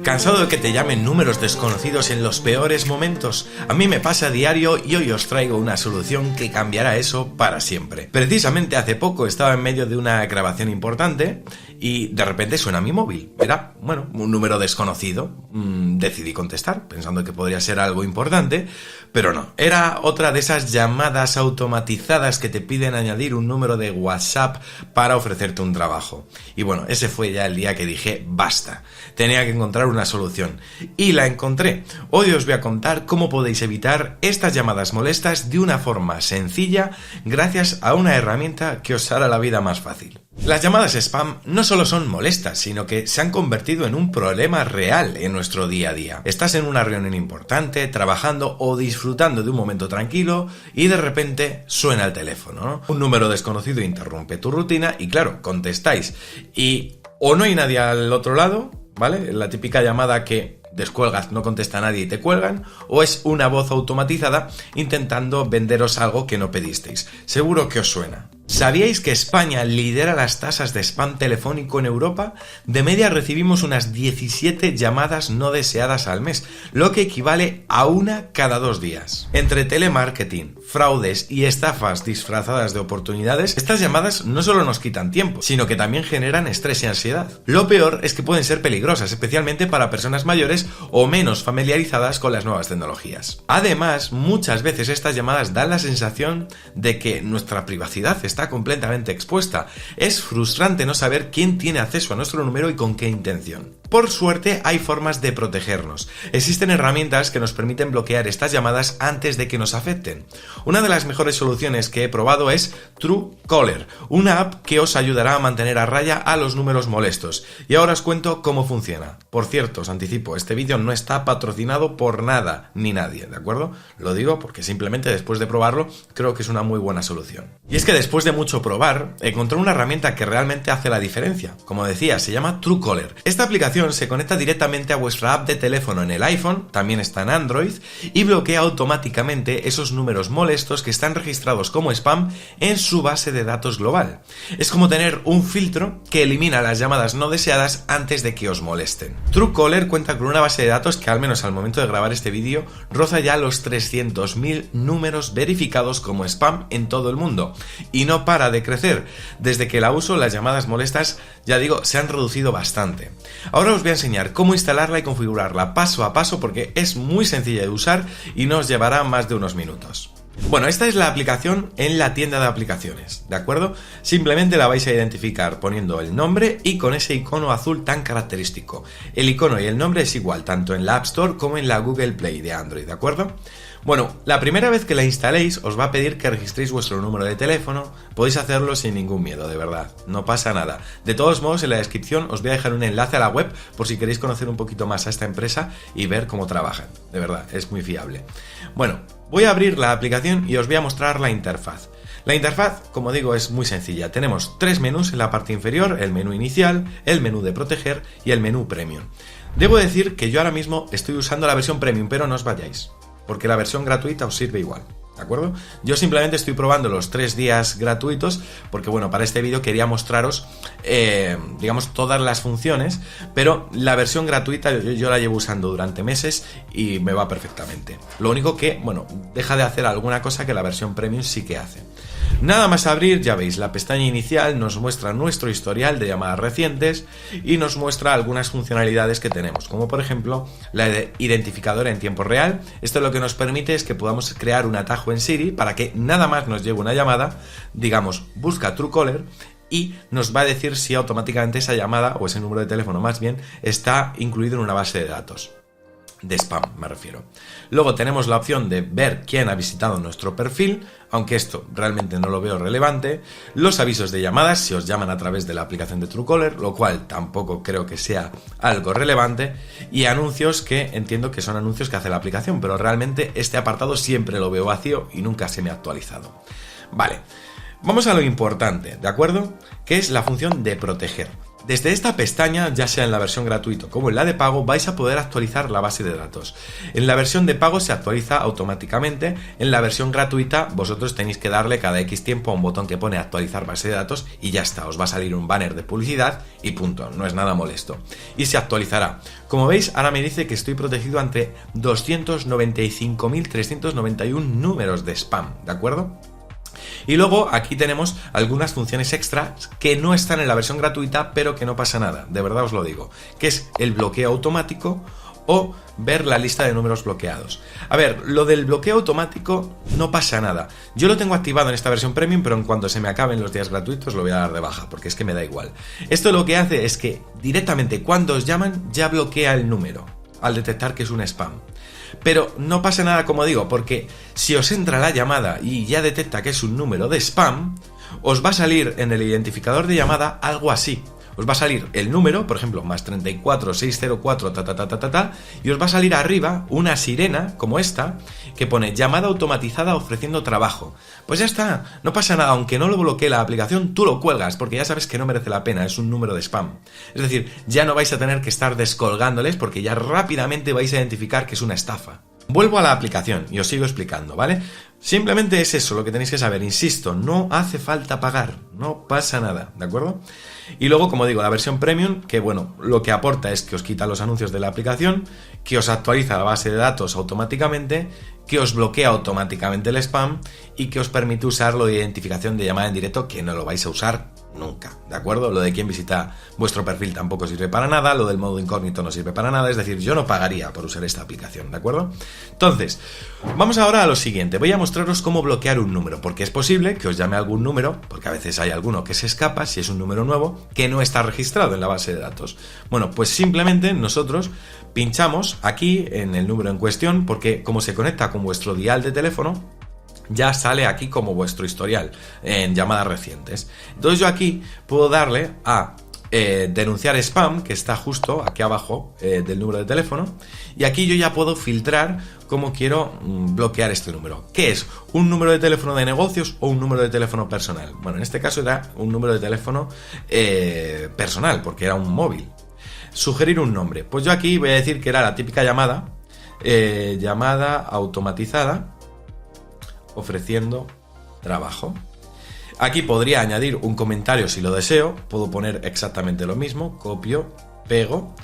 ¿Cansado de que te llamen números desconocidos en los peores momentos? A mí me pasa a diario y hoy os traigo una solución que cambiará eso para siempre. Precisamente hace poco estaba en medio de una grabación importante y de repente suena mi móvil. Era, un número desconocido. Decidí contestar pensando que podría ser algo importante, pero no. Era otra de esas llamadas automatizadas que te piden añadir un número de WhatsApp para ofrecerte un trabajo. Y bueno, ese fue ya el día que dije basta. Tenía que encontrar una solución. Y la encontré. Hoy os voy a contar cómo podéis evitar estas llamadas molestas de una forma sencilla gracias a una herramienta que os hará la vida más fácil. Las llamadas spam no solo son molestas, sino que se han convertido en un problema real en nuestro día a día. Estás en una reunión importante, trabajando o disfrutando de un momento tranquilo y de repente suena el teléfono, ¿no? Un número desconocido interrumpe tu rutina y claro, contestáis y o no hay nadie al otro lado, ¿vale? La típica llamada que descuelgas, no contesta nadie y te cuelgan, o es una voz automatizada intentando venderos algo que no pedisteis. Seguro que os suena. ¿Sabíais que España lidera las tasas de spam telefónico en Europa? De media recibimos unas 17 llamadas no deseadas al mes, lo que equivale a una cada 2 días. Entre telemarketing, fraudes y estafas disfrazadas de oportunidades, estas llamadas no solo nos quitan tiempo, sino que también generan estrés y ansiedad. Lo peor es que pueden ser peligrosas, especialmente para personas mayores o menos familiarizadas con las nuevas tecnologías. Además, muchas veces estas llamadas dan la sensación de que nuestra privacidad está completamente expuesta. Es frustrante no saber quién tiene acceso a nuestro número y con qué intención. Por suerte, hay formas de protegernos. Existen herramientas que nos permiten bloquear estas llamadas antes de que nos afecten. Una de las mejores soluciones que he probado es Truecaller, una app que os ayudará a mantener a raya a los números molestos. Y ahora os cuento cómo funciona. Por cierto, os anticipo, este vídeo no está patrocinado por nada ni nadie, ¿de acuerdo? Lo digo porque simplemente después de probarlo creo que es una muy buena solución. Y es que después de mucho probar, encontré una herramienta que realmente hace la diferencia. Como decía, se llama Truecaller. Esta aplicación se conecta directamente a vuestra app de teléfono en el iPhone, también está en Android, y bloquea automáticamente esos números molestos que están registrados como spam en su base de datos global. Es como tener un filtro que elimina las llamadas no deseadas antes de que os molesten. Truecaller cuenta con una base de datos que al menos al momento de grabar este vídeo roza ya los 300.000 números verificados como spam en todo el mundo y no para de crecer. Desde que la uso, las llamadas molestas, ya digo, se han reducido bastante. Ahora os voy a enseñar cómo instalarla y configurarla paso a paso porque es muy sencilla de usar y no os llevará más de unos minutos. Bueno, esta es la aplicación en la tienda de aplicaciones, ¿de acuerdo? Simplemente la vais a identificar poniendo el nombre y con ese icono azul tan característico. El icono y el nombre es igual, tanto en la App Store como en la Google Play de Android, ¿de acuerdo? Bueno, la primera vez que la instaléis os va a pedir que registréis vuestro número de teléfono. Podéis hacerlo sin ningún miedo, de verdad, no pasa nada. De todos modos, en la descripción os voy a dejar un enlace a la web por si queréis conocer un poquito más a esta empresa y ver cómo trabajan. De verdad, es muy fiable. Bueno, voy a abrir la aplicación y os voy a mostrar la interfaz. La interfaz, como digo, es muy sencilla. Tenemos 3 menús en la parte inferior, el menú inicial, el menú de proteger y el menú premium. Debo decir que yo ahora mismo estoy usando la versión premium, pero no os vayáis, porque la versión gratuita os sirve igual, ¿de acuerdo? Yo simplemente estoy probando los 3 días gratuitos porque, bueno, para este vídeo quería mostraros, digamos, todas las funciones, pero la versión gratuita yo la llevo usando durante meses y me va perfectamente. Lo único que, bueno, deja de hacer alguna cosa que la versión premium sí que hace. Nada más abrir, ya veis, la pestaña inicial nos muestra nuestro historial de llamadas recientes y nos muestra algunas funcionalidades que tenemos, como por ejemplo la identificadora en tiempo real. Esto lo que nos permite es que podamos crear un atajo en Siri para que nada más nos llegue una llamada, digamos, busca Truecaller y nos va a decir si automáticamente esa llamada, o ese número de teléfono más bien, está incluido en una base de datos. De spam, me refiero. Luego tenemos la opción de ver quién ha visitado nuestro perfil, aunque esto realmente no lo veo relevante. Los avisos de llamadas, si os llaman a través de la aplicación de Truecaller, lo cual tampoco creo que sea algo relevante. Y anuncios, que entiendo que son anuncios que hace la aplicación, pero realmente este apartado siempre lo veo vacío y nunca se me ha actualizado. Vale. Vamos a lo importante, ¿de acuerdo? Que es la función de proteger. Desde esta pestaña, ya sea en la versión gratuita como en la de pago, vais a poder actualizar la base de datos. En la versión de pago se actualiza automáticamente, en la versión gratuita vosotros tenéis que darle cada X tiempo a un botón que pone actualizar base de datos y ya está, os va a salir un banner de publicidad y punto, no es nada molesto. Y se actualizará. Como veis, ahora me dice que estoy protegido ante 295.391 números de spam, ¿de acuerdo? Y luego aquí tenemos algunas funciones extras que no están en la versión gratuita, pero que no pasa nada, de verdad os lo digo, que es el bloqueo automático o ver la lista de números bloqueados. A ver, lo del bloqueo automático no pasa nada. Yo lo tengo activado en esta versión premium, pero en cuanto se me acaben los días gratuitos lo voy a dar de baja, porque es que me da igual. Esto lo que hace es que directamente cuando os llaman ya bloquea el número, al detectar que es un spam. Pero no pasa nada, como digo, porque si os entra la llamada y ya detecta que es un número de spam, os va a salir en el identificador de llamada algo así. Os va a salir el número, por ejemplo, más 34 604 y os va a salir arriba una sirena como esta que pone llamada automatizada ofreciendo trabajo. Pues ya está, no pasa nada, aunque no lo bloquee la aplicación, tú lo cuelgas porque ya sabes que no merece la pena, es un número de spam. Es decir, ya no vais a tener que estar descolgándoles porque ya rápidamente vais a identificar que es una estafa. Vuelvo a la aplicación y os sigo explicando, ¿vale? Simplemente es eso lo que tenéis que saber, insisto, no hace falta pagar, no pasa nada, ¿de acuerdo? Y luego, como digo, la versión premium, que bueno, lo que aporta es que os quita los anuncios de la aplicación, que os actualiza la base de datos automáticamente, que os bloquea automáticamente el spam y que os permite usar lo de identificación de llamada en directo, que no lo vais a usar nunca, ¿de acuerdo? Lo de quién visita vuestro perfil tampoco sirve para nada, lo del modo incógnito no sirve para nada, es decir, yo no pagaría por usar esta aplicación, ¿de acuerdo? Entonces, vamos ahora a lo siguiente, voy a mostraros cómo bloquear un número, porque es posible que os llame algún número, porque a veces hay alguno que se escapa, si es un número nuevo, que no está registrado en la base de datos. Bueno, pues simplemente nosotros pinchamos aquí en el número en cuestión, porque como se conecta con vuestro dial de teléfono, ya sale aquí como vuestro historial en llamadas recientes. Entonces yo aquí puedo darle a denunciar spam, que está justo aquí abajo del número de teléfono, y aquí yo ya puedo filtrar cómo quiero bloquear este número. ¿Qué es? ¿Un número de teléfono de negocios o un número de teléfono personal? Bueno, en este caso era un número de teléfono personal, porque era un móvil. Sugerir un nombre. Pues yo aquí voy a decir que era la típica llamada, llamada automatizada, ofreciendo trabajo. Aquí podría añadir un comentario si lo deseo, puedo poner exactamente lo mismo, copio, pego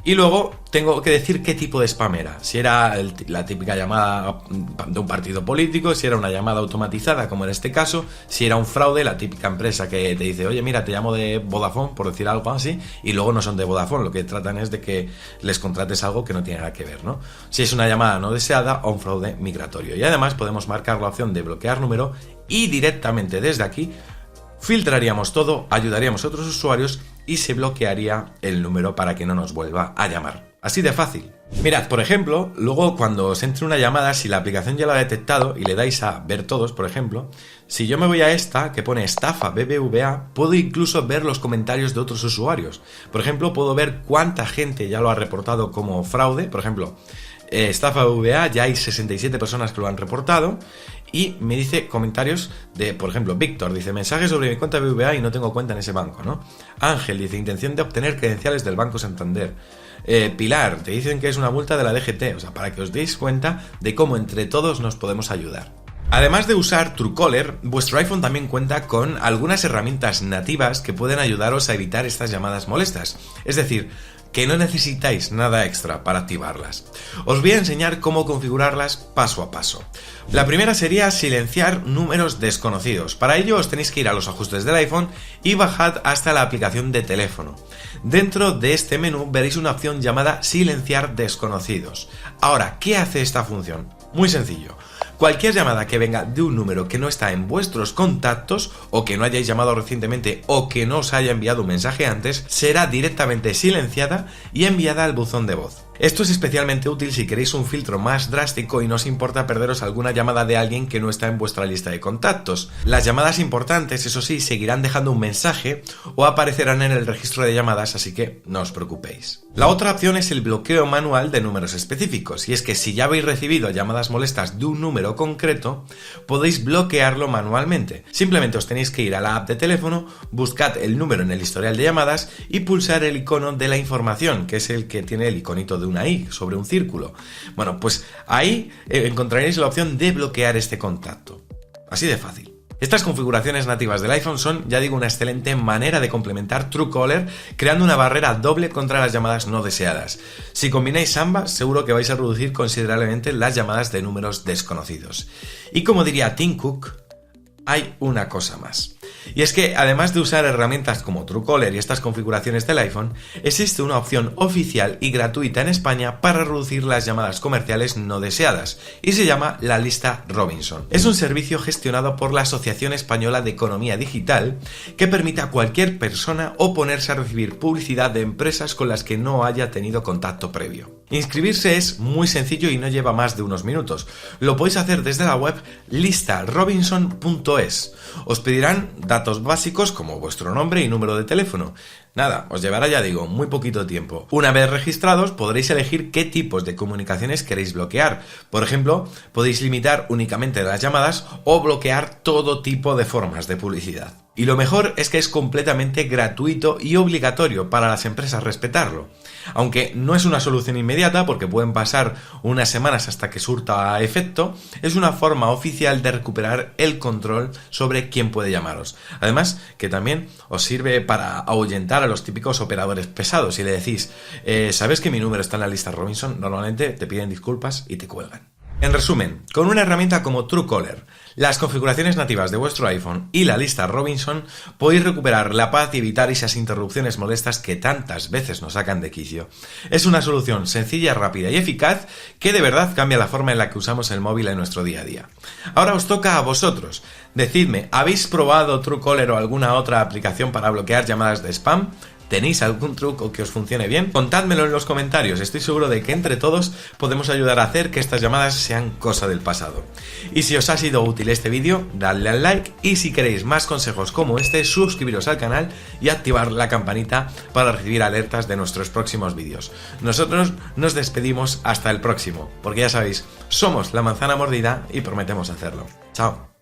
y luego tengo que decir qué tipo de spam era, si era la típica llamada de un partido político, si era una llamada automatizada como en este caso, si era un fraude, la típica empresa que te dice, oye mira, te llamo de Vodafone, por decir algo así, y luego no son de Vodafone, lo que tratan es de que les contrates algo que no tiene nada que ver, ¿no? Si es una llamada no deseada o un fraude migratorio. Y además podemos marcar la opción de bloquear número y directamente desde aquí filtraríamos todo, ayudaríamos a otros usuarios y se bloquearía el número para que no nos vuelva a llamar. Así de fácil. Mirad, por ejemplo, luego cuando os entre una llamada, si la aplicación ya la ha detectado y le dais a ver todos, por ejemplo, si yo me voy a esta que pone estafa BBVA, puedo incluso ver los comentarios de otros usuarios. Por ejemplo, puedo ver cuánta gente ya lo ha reportado como fraude. Por ejemplo, estafa BBVA, ya hay 67 personas que lo han reportado. Y me dice comentarios de, por ejemplo, Víctor dice, mensajes sobre mi cuenta BBVA y no tengo cuenta en ese banco, ¿no? Ángel dice, intención de obtener credenciales del Banco Santander. Pilar, te dicen que es una multa de la DGT, o sea, para que os deis cuenta de cómo entre todos nos podemos ayudar. Además de usar Truecaller, vuestro iPhone también cuenta con algunas herramientas nativas que pueden ayudaros a evitar estas llamadas molestas. Es decir, que no necesitáis nada extra para activarlas. Os voy a enseñar cómo configurarlas paso a paso. La primera sería silenciar números desconocidos. Para ello os tenéis que ir a los ajustes del iPhone y bajad hasta la aplicación de teléfono. Dentro de este menú veréis una opción llamada silenciar desconocidos. Ahora, ¿qué hace esta función? Muy sencillo. Cualquier llamada que venga de un número que no está en vuestros contactos o que no hayáis llamado recientemente o que no os haya enviado un mensaje antes, será directamente silenciada y enviada al buzón de voz. Esto es especialmente útil si queréis un filtro más drástico y no os importa perderos alguna llamada de alguien que no está en vuestra lista de contactos. Las llamadas importantes, eso sí, seguirán dejando un mensaje o aparecerán en el registro de llamadas, así que no os preocupéis. La otra opción es el bloqueo manual de números específicos, y es que si ya habéis recibido llamadas molestas de un número concreto, podéis bloquearlo manualmente. Simplemente os tenéis que ir a la app de teléfono, buscad el número en el historial de llamadas y pulsar el icono de la información, que es el que tiene el iconito de una I sobre un círculo. Bueno, pues ahí encontraréis la opción de bloquear este contacto. Así de fácil. Estas configuraciones nativas del iPhone son, ya digo, una excelente manera de complementar Truecaller, creando una barrera doble contra las llamadas no deseadas. Si combináis ambas, seguro que vais a reducir considerablemente las llamadas de números desconocidos. Y como diría Tim Cook, hay una cosa más. Y es que, además de usar herramientas como Truecaller y estas configuraciones del iPhone, existe una opción oficial y gratuita en España para reducir las llamadas comerciales no deseadas, y se llama la lista Robinson. Es un servicio gestionado por la Asociación Española de Economía Digital que permite a cualquier persona oponerse a recibir publicidad de empresas con las que no haya tenido contacto previo. Inscribirse es muy sencillo y no lleva más de unos minutos. Lo podéis hacer desde la web listarobinson.es. Os pedirán datos básicos como vuestro nombre y número de teléfono. Nada, os llevará, ya digo, muy poquito tiempo. Una vez registrados, podréis elegir qué tipos de comunicaciones queréis bloquear. Por ejemplo, podéis limitar únicamente las llamadas o bloquear todo tipo de formas de publicidad. Y lo mejor es que es completamente gratuito y obligatorio para las empresas respetarlo. Aunque no es una solución inmediata porque pueden pasar unas semanas hasta que surta efecto, es una forma oficial de recuperar el control sobre quién puede llamaros. Además, que también os sirve para ahuyentar a los típicos operadores pesados. Si le decís, ¿sabes que mi número está en la lista Robinson? Normalmente te piden disculpas y te cuelgan. En resumen, con una herramienta como Truecaller, las configuraciones nativas de vuestro iPhone y la lista Robinson, podéis recuperar la paz y evitar esas interrupciones molestas que tantas veces nos sacan de quicio. Es una solución sencilla, rápida y eficaz que de verdad cambia la forma en la que usamos el móvil en nuestro día a día. Ahora os toca a vosotros. Decidme, ¿habéis probado Truecaller o alguna otra aplicación para bloquear llamadas de spam? ¿Tenéis algún truco que os funcione bien? Contádmelo en los comentarios, estoy seguro de que entre todos podemos ayudar a hacer que estas llamadas sean cosa del pasado. Y si os ha sido útil este vídeo, dadle al like, y si queréis más consejos como este, suscribiros al canal y activar la campanita para recibir alertas de nuestros próximos vídeos. Nosotros nos despedimos hasta el próximo, porque ya sabéis, somos La Manzana Mordida y prometemos hacerlo. Chao.